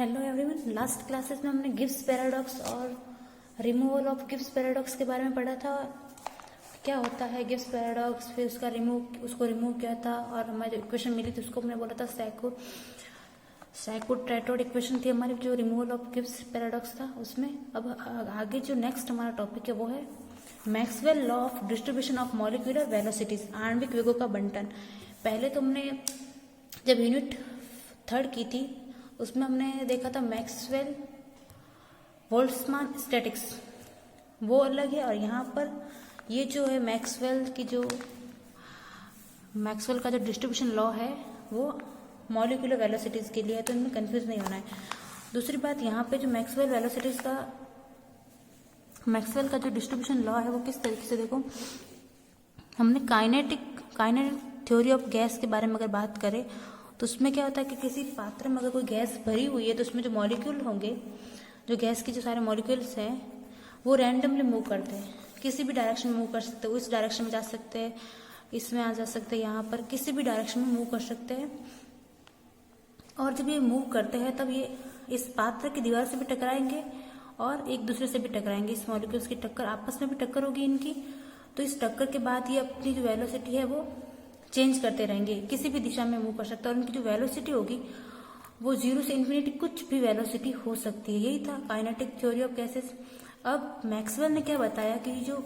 Hello everyone, last classes में हमने Gibbs paradox और रिमूवल ऑफ गिब्स पैराडॉक्स के बारे में पढ़ा था। क्या होता है गिब्स पैराडॉक्स, फिर उसको रिमूव किया था और हमारी इक्वेशन मिली थी, उसको हमने बोला था साइकोट्रेटोड इक्वेशन थी हमारी, जो रिमूवल ऑफ गिब्स पैराडॉक्स था उसमें। अब आगे जो नेक्स्ट हमारा टॉपिक है वो है Maxwell law of distribution of molecular velocities, आणविक वेगों का बंटन। पहले तो हमने जब यूनिट 3rd की थी उसमें हमने देखा था मैक्सवेल बोल्ट्जमान स्टैटिक्स, वो अलग है, और यहाँ पर ये जो है मैक्सवेल का जो डिस्ट्रीब्यूशन लॉ है वो मॉलिक्यूलर वेलोसिटीज के लिए है, तो इनमें कंफ्यूज नहीं होना है। दूसरी बात, यहाँ पे जो मैक्सवेल का जो डिस्ट्रीब्यूशन लॉ है वो किस तरीके से, देखो हमने काइनेटिक थ्योरी ऑफ गैस के बारे में अगर बात करें तो उसमें क्या होता है कि किसी पात्र में अगर कोई गैस भरी हुई है तो उसमें जो मॉलिक्यूल होंगे, जो गैस के जो सारे मॉलिक्यूल्स हैं वो रैंडमली मूव करते हैं, किसी भी डायरेक्शन में मूव कर सकते हैं, उस डायरेक्शन में जा सकते हैं, इसमें आ जा सकते हैं, यहाँ पर किसी भी डायरेक्शन में मूव कर सकते हैं। और जब ये मूव करते हैं तब ये इस पात्र की दीवार से भी टकराएंगे और एक दूसरे से भी टकराएंगे, इस मॉलिक्यूल्स की टक्कर, आपस में भी टक्कर होगी इनकी। तो इस टक्कर के बाद ये अपनी जो वेलोसिटी है वो चेंज करते रहेंगे, किसी भी दिशा में मूव कर सकते हैं, और उनकी जो वेलोसिटी होगी वो 0 से इन्फिनिटी कुछ भी वेलोसिटी हो सकती है। यही था काइनेटिक थ्योरी ऑफ गैसेस। अब मैक्सवेल ने क्या बताया कि जो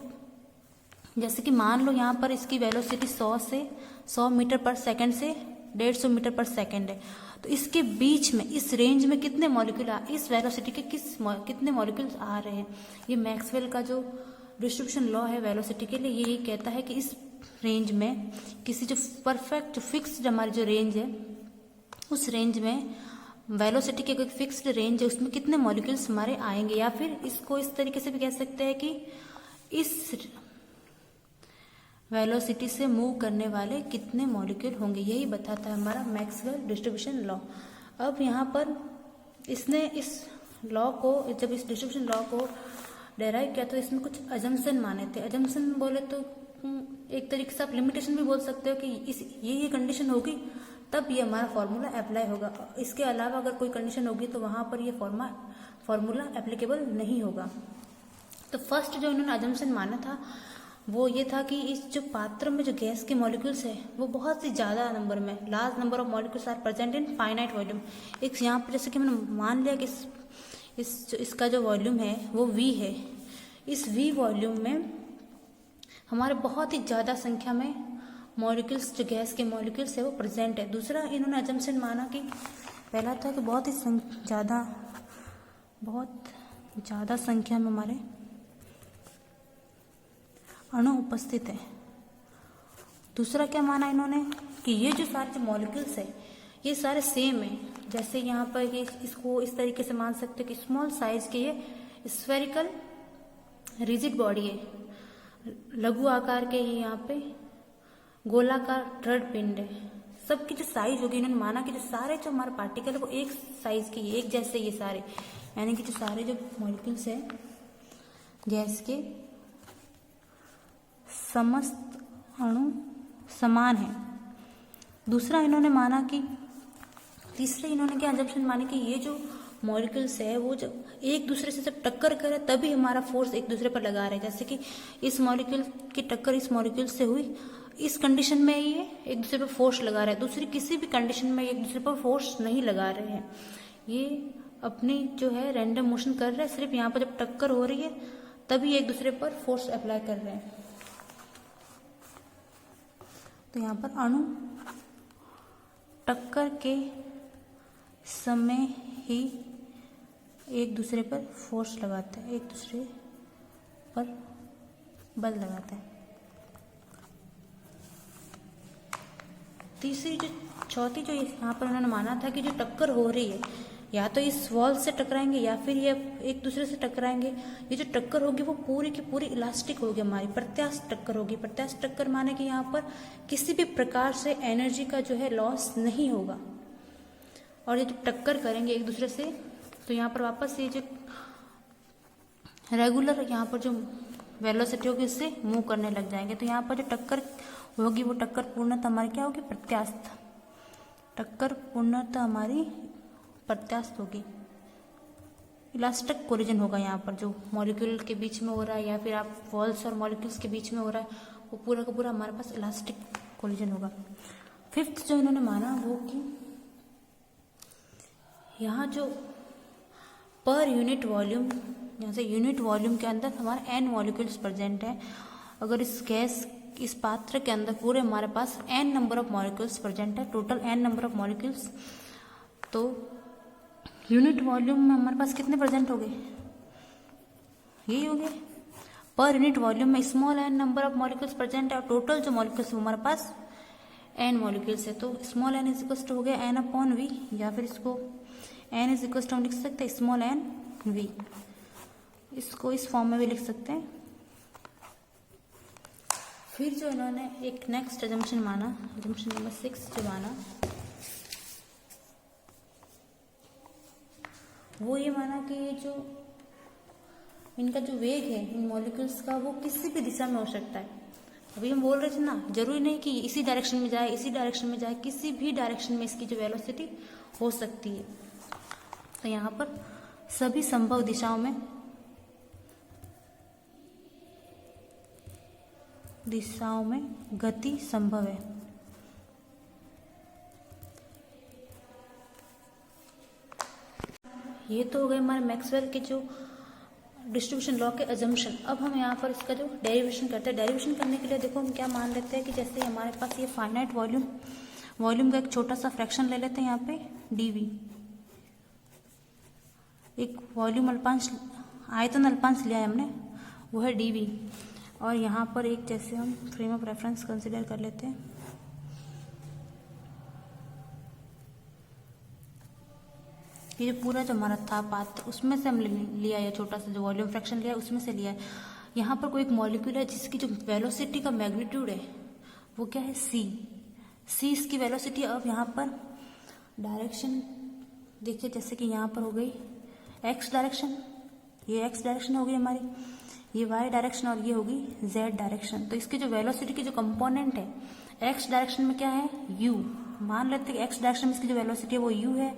जैसे कि मान लो यहाँ पर इसकी वेलोसिटी 100 मीटर पर सेकंड से 150 मीटर पर सेकंड है, तो इसके बीच में इस रेंज में कितने मॉलिक्यूल इस वेलोसिटी के कितने मॉलिक्यूल्स आ रहे हैं। ये मैक्सवेल का जो डिस्ट्रीब्यूशन लॉ है वेलोसिटी के लिए, यही कहता है कि इस रेंज में किसी जो परफेक्ट जो फिक्स्ड हमारी जो रेंज है उस रेंज में वेलोसिटी की कोई फिक्स्ड रेंज है उसमें कितने मॉलिक्यूल्स हमारे आएंगे, या फिर इसको इस तरीके से भी कह सकते हैं कि इस वेलोसिटी से मूव करने वाले कितने मॉलिक्यूल होंगे। यही बताता है हमारा मैक्सवेल डिस्ट्रीब्यूशन लॉ। अब यहाँ पर इसने इस लॉ को, जब इस डिस्ट्रीब्यूशन लॉ को डेराइव किया तो इसमें कुछ अजम्पशन माने थे। अजम्पशन बोले तो एक तरीके से आप लिमिटेशन भी बोल सकते हो कि ये कंडीशन होगी तब ये हमारा फॉर्मूला अप्लाई होगा, इसके अलावा अगर कोई कंडीशन होगी तो वहां पर ये फॉर्मूला एप्लीकेबल नहीं होगा। तो फर्स्ट जो इन्होंने अजम्पशन माना था वो ये था कि इस जो पात्र में जो गैस के मॉलिक्यूल्स है वो बहुत ही ज्यादा नंबर में, large number of molecules are present in finite volume. एक यहाँ पर जैसे कि मैंने मान लिया कि इसका जो वॉल्यूम है वो V है, इस V वॉल्यूम में हमारे बहुत ही ज्यादा संख्या में मॉलिक्यूल्स, जो गैस के मॉलिक्यूल्स है वो प्रेजेंट है। दूसरा इन्होंने अजम्पशन माना कि पहला था कि बहुत ज्यादा संख्या में हमारे अणु उपस्थित है। दूसरा क्या माना इन्होंने कि ये जो सारे जो मॉलिक्यूल्स है ये सारे सेम है। जैसे यहाँ पर ये इसको इस तरीके से मान सकते हो कि स्मॉल साइज के ये स्फेरिकल रिजिड बॉडी है, लघु आकार के ही यहाँ पे गोलाकार दृढ़ पिंड है। सबकी जो साइज होगी, इन्होंने माना कि जो सारे जो हमारे पार्टिकल है वो एक साइज के, एक जैसे ये सारे, यानी कि जो सारे जो मॉलिक्यूल्स है गैस के समस्त अणु समान है। दूसरा इन्होंने माना कि, तीसरे इन्होंने क्या अजम्पशन माने कि ये जो मॉलिक्यूल्स है वो जब एक दूसरे से जब टक्कर करे तभी हमारा फोर्स एक दूसरे पर लगा रहे हैं। जैसे कि इस मॉलिक्यूल की टक्कर इस मॉलिक्यूल से हुई, इस कंडीशन में ये एक दूसरे पर फोर्स लगा रहे हैं, दूसरी किसी भी कंडीशन में एक दूसरे पर फोर्स नहीं लगा रहे हैं। ये अपनी जो है रैंडम मोशन कर रहे हैं, सिर्फ यहाँ पर जब टक्कर हो रही है तभी एक दूसरे पर फोर्स अप्लाई कर रहे हैं। तो यहाँ पर अणु टक्कर के समय ही एक दूसरे पर फोर्स लगाते हैं, एक दूसरे पर बल लगाते हैं। चौथी जो यहाँ पर उन्होंने माना था कि जो टक्कर हो रही है या तो इस वॉल से टकराएंगे या फिर ये एक दूसरे से टकराएंगे। ये जो टक्कर होगी वो पूरी की पूरी इलास्टिक होगी, हमारी प्रत्यास्थ टक्कर होगी। प्रत्यास्थ टक्कर माने कि यहाँ पर किसी भी प्रकार से एनर्जी का जो है लॉस नहीं होगा, और ये जब टक्कर करेंगे एक दूसरे से तो यहाँ पर वापस ये जो रेगुलर यहाँ पर जो वेलोसिटी होगी उससे मूव करने लग जाएंगे। तो यहाँ पर जो टक्कर होगी वो टक्कर पूर्णतः हमारी क्या होगी, प्रत्यास्थ। टक्कर पूर्णतः हमारी प्रत्यास्थ होगी। इलास्टिक कोलिजन होगा यहाँ पर, जो मॉलिक्यूल के बीच में हो रहा है या फिर आप वॉल्स और मॉलिक्यूल्स के बीच में हो रहा है, वो पूरा का पूरा हमारे पास इलास्टिक कोलिजन होगा। फिफ्थ जो इन्होंने माना वो कि यहाँ जो पर यूनिट वॉल्यूम, यहाँ से यूनिट वॉल्यूम के अंदर हमारे n मॉलिक्यूल्स प्रेजेंट है। अगर इस गैस, इस पात्र के अंदर पूरे हमारे पास n number of molecules present है, total n number of molecules, तो यूनिट वॉल्यूम में हमारे पास कितने प्रेजेंट हो गए, यही हो गए। पर यूनिट वॉल्यूम में small n number of molecules present है और टोटल जो मॉलिक्यूल्स हमारे पास n मॉलिक्यूल्स है, तो small n is equal to हो गया n अपॉन v, या फिर इसको n इज इक्वल टू हम लिख सकते हैं स्मॉल n v, इसको इस फॉर्म में भी लिख सकते हैं। फिर जो इन्होंने एक नेक्स्ट एजम्पशन माना, एजम्पशन नंबर 6 जो माना, वो ये माना कि ये जो इनका जो वेग है इन मॉलिक्यूल्स का, वो किसी भी दिशा में हो सकता है। अभी हम बोल रहे थे ना, जरूरी नहीं कि इसी डायरेक्शन में जाए, इसी डायरेक्शन में जाए, किसी भी डायरेक्शन में इसकी जो वेलोसिटी हो सकती है। तो यहाँ पर सभी संभव दिशाओं में गति संभव है। ये तो हो गए हमारे मैक्सवेल के जो डिस्ट्रीब्यूशन लॉ के अजम्पशन। अब हम यहाँ पर इसका जो डेरिवेशन करते हैं, डेरिवेशन करने के लिए देखो हम क्या मान लेते हैं कि जैसे हमारे पास ये फाइनाइट वॉल्यूम का एक छोटा सा फ्रैक्शन ले लेते हैं यहाँ पे dv, एक वॉल्यूम अल्पांश, आयतन अल्पांश लिया है हमने, वो है dv, और यहाँ पर एक जैसे हम फ्रेम ऑफ रेफरेंस कंसिडर कर लेते हैं, ये जो पूरा जो हमारा था पात्र, उसमें से हम लिया है, छोटा सा जो वॉल्यूम फ्रैक्शन लिया है उसमें से लिया है। यहाँ पर कोई एक मॉलिक्यूल है जिसकी जो वेलोसिटी का मैग्नीट्यूड है वो क्या है c इसकी वेलोसिटी। अब यहाँ पर डायरेक्शन देखिए, जैसे कि यहाँ पर हो गई x डायरेक्शन, ये x डायरेक्शन हो गई हमारी, ये y डायरेक्शन और ये होगी z डायरेक्शन। तो इसकी जो वेलोसिटी की जो कंपोनेंट है x डायरेक्शन में क्या है u, मान लेते हैं कि x डायरेक्शन में इसकी जो वेलोसिटी है वो u है,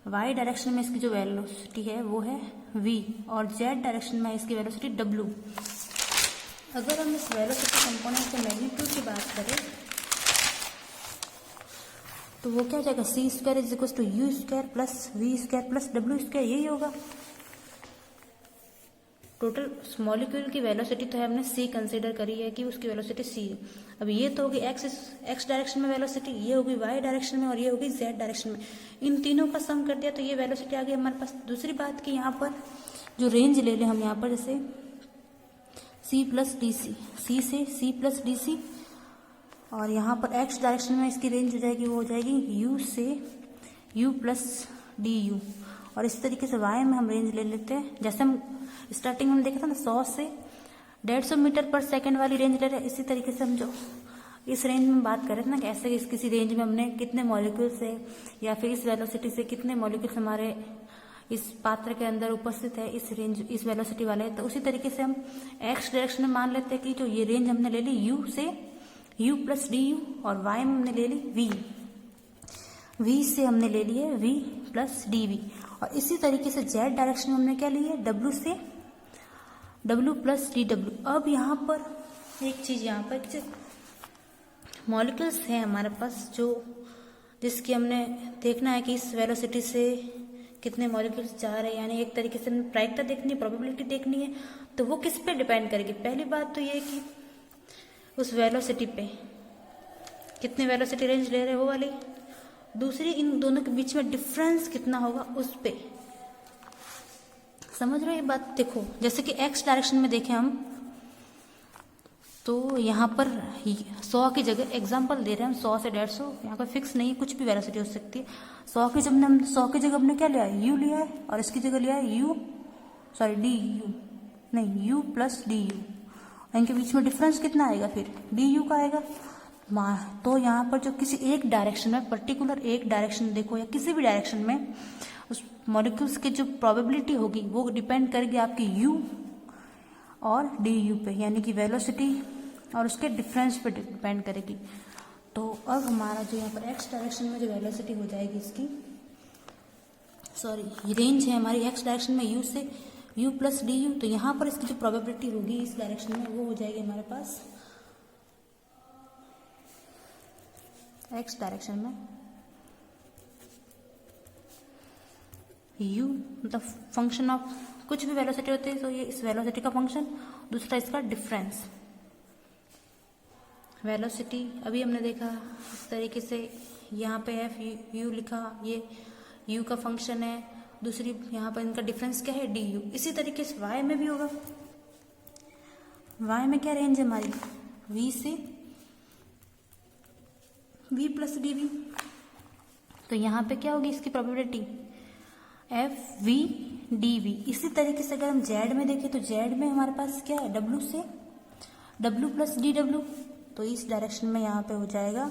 y डायरेक्शन में इसकी जो वेलोसिटी है वो है v, और z डायरेक्शन में इसकी वेलोसिटी w। अगर हम इस वेलोसिटी कंपोनेंट के मैग्नीट्यूड की बात करें तो वो क्या हो जाएगा, c square is equal to u square plus v square plus w square, यही होगा। टोटल मॉलिक्यूल की वेलोसिटी तो है हमने c कंसीडर करी है कि उसकी वेलोसिटी c है। अब ये तो होगी x डायरेक्शन में वेलोसिटी, ये होगी y डायरेक्शन में और ये होगी z डायरेक्शन में। इन तीनों का सम कर दिया तो ये वेलोसिटी आ गई हमारे पास। दूसरी बात कि यहाँ पर जो रेंज ले लें हम, यहाँ पर जैसे c plus D C, c से c प्लस डी सी, और यहाँ पर x डायरेक्शन में इसकी रेंज हो जाएगी, वो हो जाएगी u से u प्लस डी यू। और इस तरीके से y में हम रेंज ले लेते हैं, जैसे हम स्टार्टिंग में देखा था ना 100 से 150 मीटर पर सेकंड वाली रेंज ले रहे हैं, इसी तरीके से हम जो इस रेंज में बात कर रहे थे ना, कैसे इस किसी रेंज में हमने कितने मॉलिक्यूल से या फिर इस वेलोसिटी से कितने मॉलिक्यूल्स हमारे इस पात्र के अंदर उपस्थित है इस रेंज, इस वेलोसिटी वाले। तो उसी तरीके से हम x डायरेक्शन में मान लेते हैं कि जो ये रेंज हमने ले ली u से u प्लस डी यू, और y में हमने ले ली v से हमने ले लिए v प्लस डी वी। और इसी तरीके से z डायरेक्शन में हमने क्या लिया है w से w प्लस डी डब्ल्यू। अब यहाँ पर एक चीज, यहाँ पर मॉलिक्यूल्स है हमारे पास जो जिसकी हमने देखना है कि इस वेलोसिटी से कितने मॉलिक्यूल्स जा रहे हैं, यानी एक तरीके से प्रायिकता देखनी है, प्रोबेबिलिटी देखनी है। तो वो किस पे डिपेंड करेगी, पहली बात तो ये कि उस वेलोसिटी पे कितने वेलोसिटी रेंज ले रहे हो वाली, दूसरी इन दोनों के बीच में डिफरेंस कितना होगा उस पे। समझ रहे हो ये बात? देखो जैसे कि x डायरेक्शन में देखें हम, तो यहाँ पर 100 की जगह एग्जांपल दे रहे हैं हम 100 से 150, यहाँ पर फिक्स नहीं, कुछ भी वेलोसिटी हो सकती है। 100 की जगह हमने क्या लिया है, u लिया है, और इसकी जगह लिया है डी यू, नहीं u प्लस डी यू। इनके बीच में डिफरेंस कितना आएगा, फिर डी यू का आएगा। तो यहाँ पर जो किसी एक डायरेक्शन में, पर्टिकुलर एक डायरेक्शन देखो या किसी भी डायरेक्शन में, उस मॉलिक्यूल्स की जो प्रोबेबिलिटी होगी वो डिपेंड करेगी आपकी u और डी यू पे, यानी कि वेलोसिटी और उसके डिफरेंस पे डिपेंड करेगी। तो अब हमारा जो यहाँ पर x डायरेक्शन में जो वेलोसिटी हो जाएगी इसकी, सॉरी रेंज है हमारी एक्स डायरेक्शन में यू से यू प्लस डी यू, तो यहाँ पर इसकी जो प्रोबेबिलिटी होगी इस डायरेक्शन में वो हो जाएगी हमारे पास एक्स डायरेक्शन में u मतलब फंक्शन ऑफ कुछ भी वेलोसिटी होती है तो ये इस वेलोसिटी का फंक्शन, दूसरा इसका डिफरेंस वेलोसिटी। अभी हमने देखा इस तरीके से यहाँ पे एफ यू लिखा, ये u का फंक्शन है, दूसरी यहाँ पर इनका डिफरेंस क्या है डी यू। इसी तरीके से y में भी होगा, y में क्या रेंज है हमारी v से v प्लस डी वी, तो यहाँ पे क्या होगी इसकी probability F V D V. इसी तरीके से अगर हम जेड में देखें तो जेड में हमारे पास क्या है डब्ल्यू से डब्ल्यू प्लस डी डब्ल्यू, तो इस डायरेक्शन में यहाँ पे हो जाएगा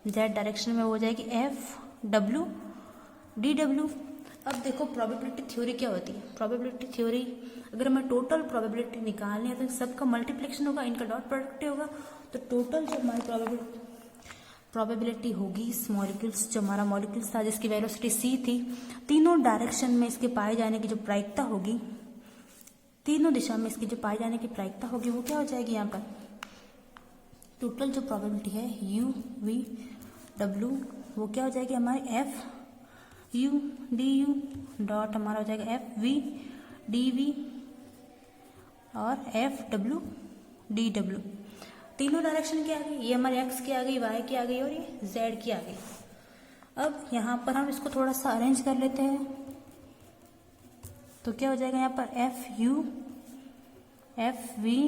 जेड डायरेक्शन में हो जाएगी एफ डब्ल्यू डी डब्ल्यू। अब देखो प्रोबेबिलिटी थ्योरी क्या होती है। प्रोबेबिलिटी थ्योरी अगर हमें टोटल प्रोबेबिलिटी निकालनी है तो सबका मल्टीप्लिकेशन होगा, इनका डॉट प्रोडक्ट होगा, तो टोटल जो हमारी प्रोबेबिलिटी होगी इस मॉलिक्यूल्स, जो हमारा मॉलिक्यूल्स था जिसकी वेलोसिटी c थी, तीनों डायरेक्शन में इसके पाए जाने की जो प्रायिकता होगी, तीनों दिशा में इसकी जो पाए जाने की प्रायिकता होगी वो क्या हो जाएगी यहाँ पर टोटल जो प्रोबेबिलिटी है u v w, वो क्या हो जाएगी हमारी F U D U dot हमारा हो जाएगा एफ वी डी वी और एफ डब्ल्यू डी डब्ल्यू। तीनों डायरेक्शन की आ गई, ये हमारे एक्स की आ गई, वाई की आ गई और ये जेड की आ गई। अब यहाँ पर हम इसको थोड़ा सा अरेंज कर लेते हैं, तो क्या हो जाएगा यहाँ पर एफ यू एफ वी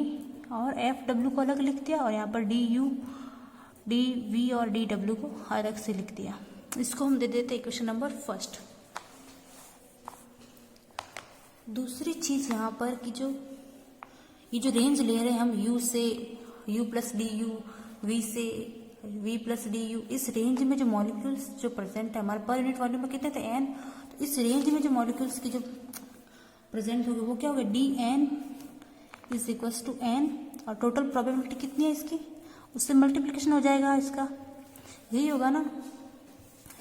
और एफ डब्ल्यू को अलग लिख दिया और यहाँ पर डी यू डी वी और डी डब्ल्यू को अलग से लिख दिया। इसको हम दे देते इक्वेशन नंबर फर्स्ट। दूसरी चीज यहाँ पर कि जो ये जो रेंज ले रहे हैं हम u से u plus D you, v से v प्लस डी यू, इस रेंज में जो मॉलिक्यूल्स जो प्रेजेंट है हमारे पर यूनिट वॉल्यूम में कितने थे n, तो इस रेंज में जो मॉलिक्यूल्स की जो प्रेजेंट होगी वो क्या होगा D N is equals to n, और टोटल प्रोबेबिलिटी कितनी है इसकी उससे मल्टीप्लिकेशन हो जाएगा इसका, यही होगा ना।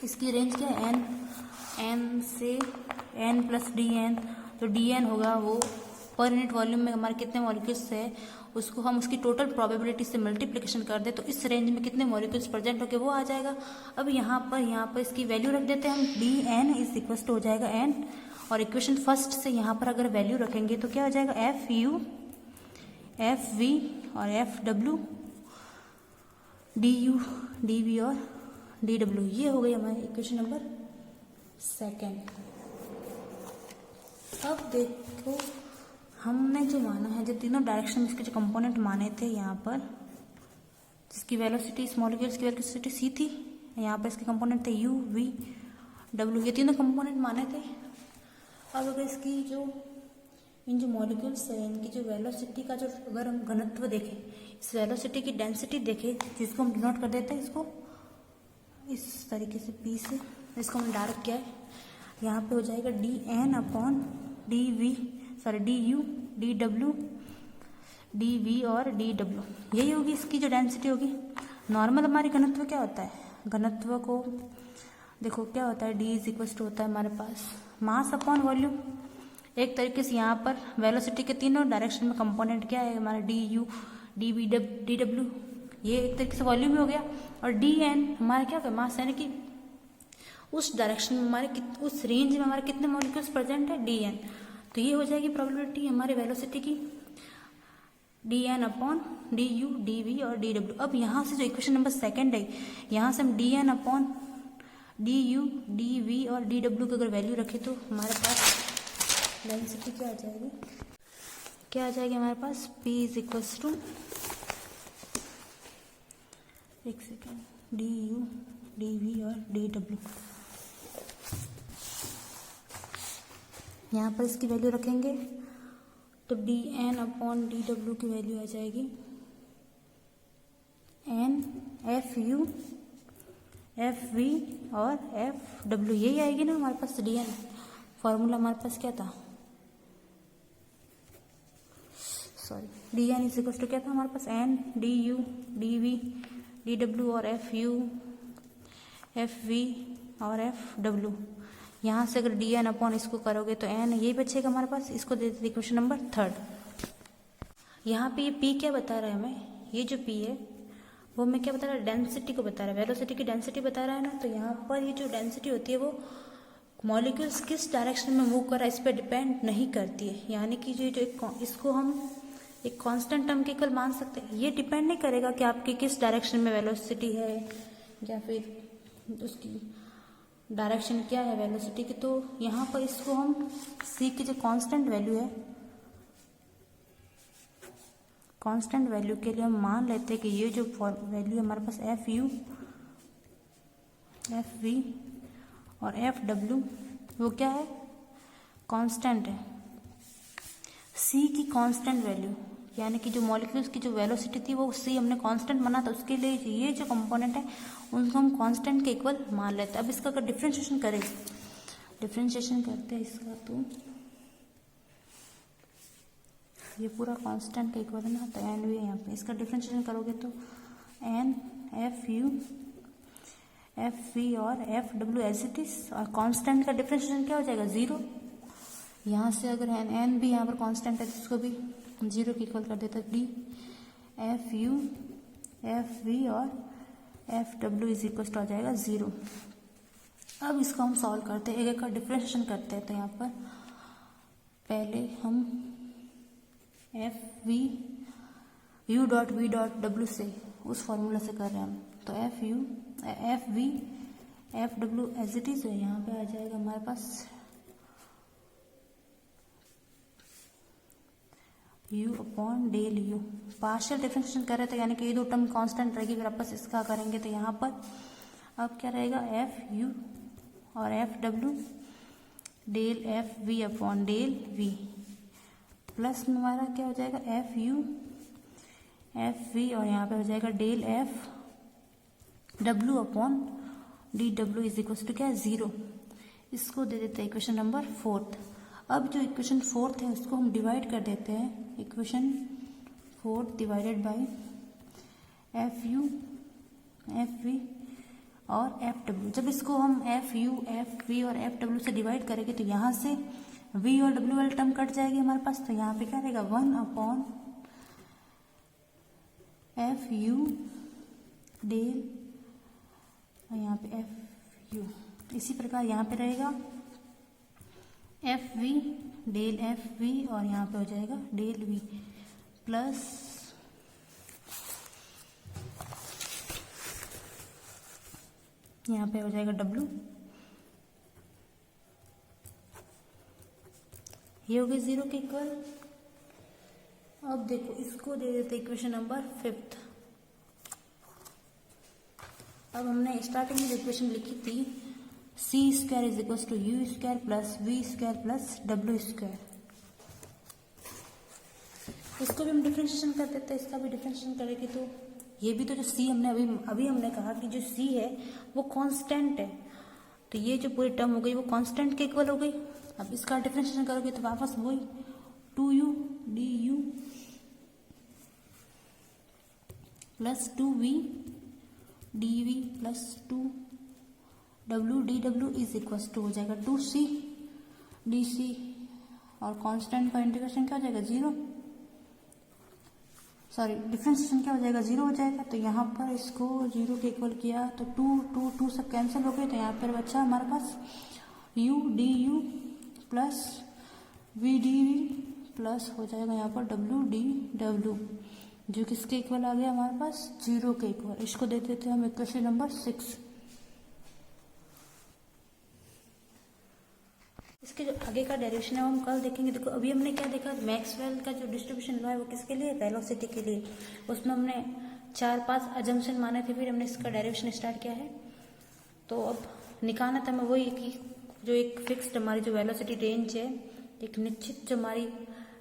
इसकी रेंज क्या है n से n प्लस डी एन, तो डी एन होगा वो पर यूनिट वॉल्यूम में हमारे कितने मॉलिक्यूल्स है उसको हम उसकी टोटल प्रोबेबिलिटी से मल्टीप्लिकेशन कर दे तो इस रेंज में कितने मॉलिक्यूल्स प्रेजेंट होके वो आ जाएगा। अब यहाँ पर इसकी वैल्यू रख देते हैं हम, D N is equals to हो जाएगा n, और इक्वेशन फर्स्ट से यहाँ पर अगर वैल्यू रखेंगे तो क्या हो जाएगा एफ यू एफ वी और F W D U D V और डी डब्ल्यू। ये हो गई हमारी इक्वेशन नंबर सेकेंड। अब देखो हमने जो माना है, जो तीनों डायरेक्शन में इसके जो कंपोनेंट माने थे यहाँ पर, जिसकी वेलोसिटी इस मॉलिक्यूल्स की वेलोसिटी सी थी, यहाँ पर इसके कंपोनेंट थे यू वी डब्ल्यू, ये तीनों कंपोनेंट माने थे। अब अगर इसकी जो इन जो मॉलिक्यूल्स है इनकी जो वेलोसिटी का जो अगर हम घनत्व देखें, इस वेलोसिटी की डेंसिटी देखें, जिसको हम डिनोट कर देते हैं इसको इस तरीके से पी से, इसको हमने डायरेक्ट किया है, यहाँ पे हो जाएगा D N upon D V sorry D U D W D V और डी डब्ल्यू, यही होगी इसकी जो डेंसिटी होगी। नॉर्मल हमारी घनत्व क्या होता है, घनत्व को देखो क्या होता है डी इज इक्वल टू होता है हमारे पास मास अपॉन वॉल्यूम। एक तरीके से यहाँ पर वेलोसिटी के तीनों डायरेक्शन में कंपोनेंट क्या है हमारा D U D V D W, ये एक तरीके से वॉल्यूम हो गया, और डी एन हमारा क्या होगा मास, यानी कि उस डायरेक्शन में हमारे उस रेंज में हमारे कितने मॉलिक्यूल्स प्रेजेंट है डी एन, तो ये हो जाएगी प्रोबेबिलिटी हमारे वेलोसिटी की D N upon D U D V और डी डब्ल्यू। अब यहाँ से जो इक्वेशन नंबर सेकेंड है, यहाँ से हम D N upon D U D V और डी डब्ल्यू की अगर वैल्यू रखें तो हमारे पास डेंसिटी क्या आ जाएगी हमारे पास P इज इक्वल्स टू एक second D U D V और डी डब्ल्यू। यहाँ पर इसकी वैल्यू रखेंगे तो D N upon D W की वैल्यू आ जाएगी N F U F V और एफ डब्ल्यू, यही आएगी ना हमारे पास डी एन। फॉर्मूला हमारे पास क्या था, sorry D N is equal to क्या था हमारे पास N D U D V D W और एफ यू एफ वी और एफ डब्ल्यू, यहाँ से अगर डी एन अपॉन इसको करोगे तो एन यही बचेगा हमारे पास, इसको दे देते इक्वेशन नंबर 3। यहाँ पे ये पी क्या बता रहा है हमें, ये जो पी है वो हमें क्या बता रहा है, डेंसिटी को बता रहा है, वेलोसिटी की डेंसिटी बता रहा है ना। तो यहाँ पर ये जो डेंसिटी होती है वो मॉलिक्यूल्स किस डायरेक्शन में मूव कर रहा है इस पर डिपेंड नहीं करती है। यानी कि जो इसको हम एक कांस्टेंट टर्म के इक्वल मान सकते हैं। ये डिपेंड नहीं करेगा कि आपकी किस डायरेक्शन में वेलोसिटी है या फिर उसकी डायरेक्शन क्या है वेलोसिटी की। तो यहाँ पर इसको हम सी की जो कांस्टेंट वैल्यू है, कांस्टेंट वैल्यू के लिए हम मान लेते हैं कि ये जो वैल्यू हमारे पास एफ यू, एफ वी और एफ डब्ल्यू वो क्या है, कांस्टेंट है। सी की कांस्टेंट वैल्यू यानी कि जो मॉलिक्यूल्स की जो वेलोसिटी थी वो सी हमने कांस्टेंट माना, तो उसके लिए ये जो कंपोनेंट है उनको हम कांस्टेंट के इक्वल मान लेते हैं। अब इसका अगर डिफ्रेंशिएशन करें, डिफ्रेंशिएशन करते हैं इसका, तो ये पूरा कांस्टेंट का इक्वल है ना, तो एन वी यहाँ पे इसका डिफ्रेंशिएशन करोगे तो N F U F V और F W as it is, और कांस्टेंट का डिफ्रेंशिएशन क्या हो जाएगा 0। यहाँ से अगर एन भी यहाँ पर कांस्टेंट है तो इसको भी 0 के इक्वल कर देता है, D F U F V और F W is equal to आ जाएगा 0। अब इसको हम सॉल्व करते हैं, एक एक का डिफ्रेंशिएशन करते हैं। तो यहाँ पर पहले हम F V U dot V dot W से उस फॉर्मूला से कर रहे हैं हम, तो F U F V F W as it is है, यहाँ पे आ जाएगा हमारे पास u अपॉन डेल यू। पार्शियल डिफरेंशिएशन कर रहे थे यानी कि ये दो टर्म कांस्टेंट रहेगी, अगर आपस इसका करेंगे तो यहाँ पर अब क्या रहेगा एफ यू और F W del F V upon del V, plus में हमारा क्या हो जाएगा एफ यू एफ वी और यहाँ पे हो जाएगा del F W upon D W is equal to क्या है 0। इसको दे देते हैं इक्वेशन नंबर 4। अब जो इक्वेशन 4 है उसको हम डिवाइड कर देते हैं, equation 4 divided by F U F V और एफ डब्ल्यू। जब इसको हम एफ यू एफ वी और एफ डब्ल्यू से डिवाइड करेंगे तो यहाँ से वी और डब्ल्यू वाली टर्म कट जाएगी हमारे पास, तो यहाँ पे क्या रहेगा 1 अपॉन एफ यू डेल और यहाँ पे एफ यू। इसी प्रकार यहाँ पे रहेगा F V del F V और यहाँ पे हो जाएगा डेल वी, प्लस यहाँ पे हो जाएगा डब्ल्यू। ये हो गए 0 के इक्वल। अब देखो इसको दे देते इक्वेशन नंबर 5। अब हमने स्टार्टिंग में इक्वेशन लिखी थी C square is equal to U square plus V square plus W square, इसको भी हम डिफरेंशिएशन कर देते हैं। इसका भी डिफरेंशिएशन करेंगे तो ये भी तो जो सी हमने अभी हमने कहा कि जो सी है वो कांस्टेंट है, तो ये जो पूरी टर्म हो गई वो कांस्टेंट के इक्वल हो गई। अब इसका डिफरेंशिएशन करोगे तो वापस वही 2u D U plus 2v D V plus 2w D W is equal to हो जाएगा 2c डी सी, और कांस्टेंट का इंटीग्रेशन क्या हो जाएगा 0, सॉरी डिफरेंशिएशन क्या हो जाएगा 0 हो जाएगा। तो यहाँ पर इसको 0 के इक्वल किया तो 2 सब कैंसिल हो गए, तो यहाँ पर बचा हमारे पास u D U plus v D V plus हो जाएगा यहाँ पर w डी डब्ल्यू, जो किसके इक्वल आ गया हमारे पास 0 के इक्वल। इसको दे देते हैं हम इक्वेशन नंबर 6। इसके जो आगे का डेरिवेशन है वो हम कल देखेंगे। देखो अभी हमने क्या देखा, मैक्सवेल का जो डिस्ट्रीब्यूशन लॉ है वो किसके लिए, वेलोसिटी के लिए। उसमें हमने 4-5 अजम्पशन माने थे, फिर हमने इसका डेरिवेशन स्टार्ट किया है। तो अब निकालना था हमें वही कि जो एक फिक्स्ड हमारी जो वेलोसिटी रेंज है, एक निश्चित जो हमारी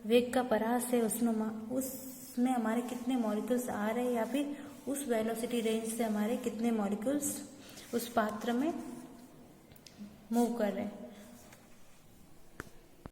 वेग का परास है, उसमें हमारे कितने मॉलिक्यूल्स आ रहे हैं, या फिर उस वेलोसिटी रेंज से हमारे कितने मॉलिक्यूल्स उस पात्र में मूव कर रहे हैं।